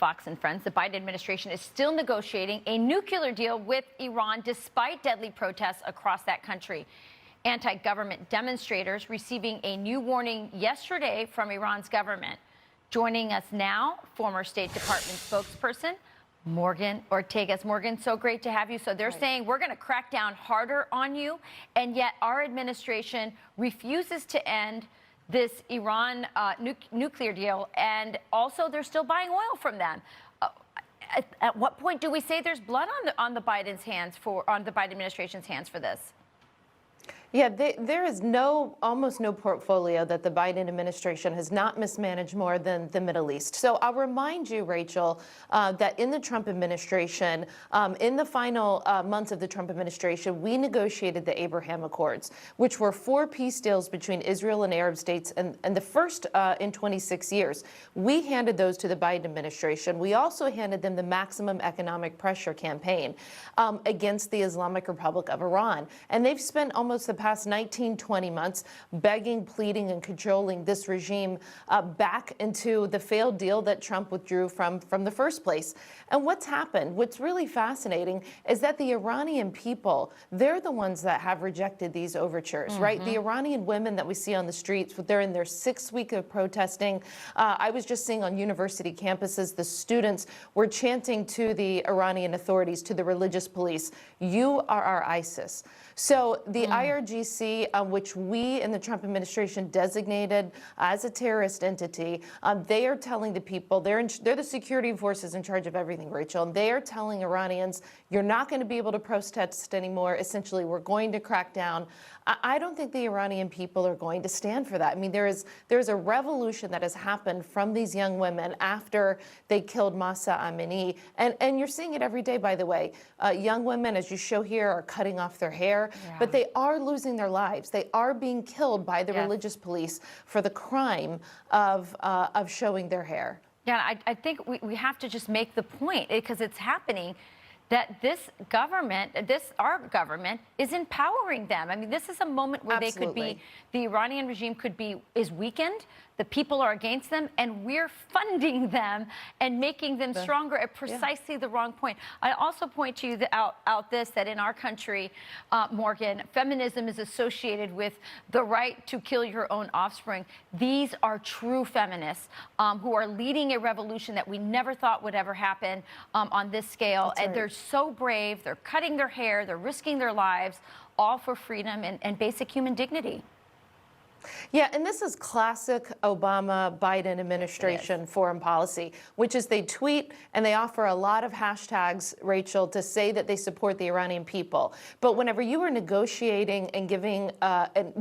Fox and Friends. The Biden administration is still negotiating a nuclear deal with Iran despite deadly protests across that country. Anti-government demonstrators receiving a new warning yesterday from Iran's government. Joining us now, former State Department spokesperson Morgan Ortagus. Morgan, so great to have you. So they're saying we're going to crack down harder on you, and yet our administration refuses to end this Iran nuclear deal, and also they're still buying oil from them. At what point do we say there's blood on the Biden administration's hands for this? Yeah, there is almost no portfolio that the Biden administration has not mismanaged more than the Middle East. So I'll remind you, Rachel, that in the Trump administration, in the final months of the Trump administration, we negotiated the Abraham Accords, which were 4 peace deals between Israel and Arab states, and the first in 26 years. We handed those to the Biden administration. We also handed them the maximum economic pressure campaign against the Islamic Republic of Iran. And they've spent almost the past 19, 20 months begging, pleading, and cajoling this regime back into the failed deal that Trump withdrew from the first place. And what's happened, what's really fascinating, is that the Iranian people, they're the ones that have rejected these overtures, right? The Iranian women that we see on the streets, they're in their 6th week of protesting. I was just seeing on university campuses, the students were chanting to the Iranian authorities, to the religious police, "You are our ISIS." So the IRGC, which we in the Trump administration designated as a terrorist entity, they are telling the people, they're the security forces in charge of everything, Rachel, and they are telling Iranians, you're not going to be able to protest anymore. Essentially, we're going to crack down. I don't think the Iranian people are going to stand for that. I mean, there's a revolution that has happened from these young women after they killed Mahsa Amini. And you're seeing it every day, by the way. Young women, as you show here, are cutting off their hair, but they are losing their lives. They are being killed by the religious police for the crime of showing their hair. Yeah, I think we have to just make the point, because it's happening, that this government, our government, is empowering them. I mean, this is a moment where they could be, the Iranian regime is weakened, the people are against them, and we're funding them and making them stronger at precisely the wrong point. I also point to you that in our country, Morgan, feminism is associated with the right to kill your own offspring. These are true feminists who are leading a revolution that we never thought would ever happen on this scale. And they're so brave, they're cutting their hair, they're risking their lives, all for freedom and basic human dignity. Yeah, and this is classic Obama-Biden administration foreign policy, which is they tweet and they offer a lot of hashtags, Rachel, to say that they support the Iranian people. But whenever you are negotiating and giving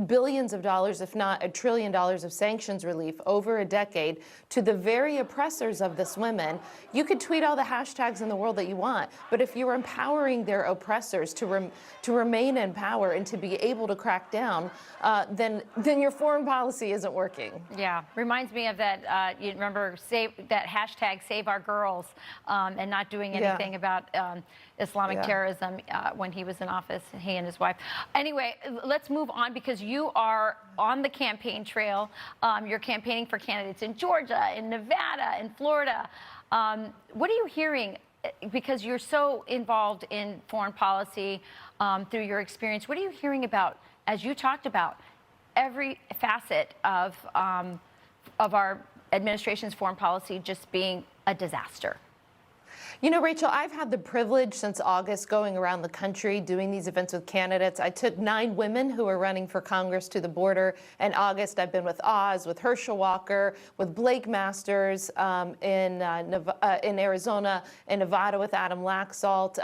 billions of dollars, if not $1 trillion of sanctions relief over a decade to the very oppressors of this women, you could tweet all the hashtags in the world that you want. But if you're empowering their oppressors to remain in power and to be able to crack down, then your foreign policy isn't working. Yeah, reminds me of that, you remember that hashtag Save Our Girls, and not doing anything about Islamic terrorism when he was in office, he and his wife. Anyway, let's move on, because you are on the campaign trail. You're campaigning for candidates in Georgia, in Nevada, in Florida. What are you hearing? Because you're so involved in foreign policy through your experience, what are you hearing about, as you talked about, every facet of our administration's foreign policy just being a disaster? You know, Rachel, I've had the privilege since August going around the country doing these events with candidates. I took 9 women who are running for Congress to the border. In August, I've been with Oz, with Herschel Walker, with Blake Masters in Arizona, in Nevada with Adam Laxalt.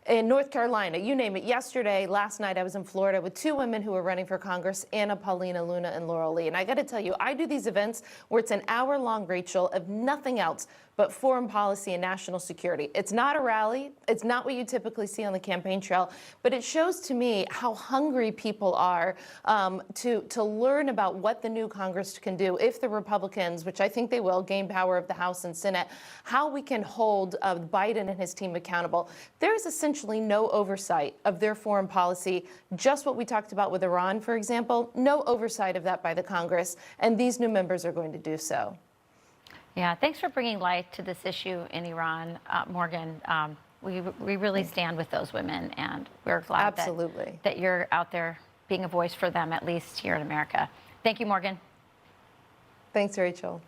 In North Carolina, you name it. Yesterday, last night, I was in Florida with 2 women who were running for Congress, Anna Paulina Luna and Laurel Lee. And I got to tell you, I do these events where it's an hour-long, Rachel, of nothing else but foreign policy and national security. It's not a rally. It's not what you typically see on the campaign trail. But it shows to me how hungry people are to learn about what the new Congress can do if the Republicans, which I think they will, gain power of the House and Senate, how we can hold Biden and his team accountable. There is essentially no oversight of their foreign policy, just what we talked about with Iran, for example, no oversight of that by the Congress, and these new members are going to do so. Yeah, thanks for bringing light to this issue in Iran, Morgan. We really stand with those women, and we're glad that you're out there being a voice for them, at least here in America. Thank you, Morgan. Thanks, Rachel.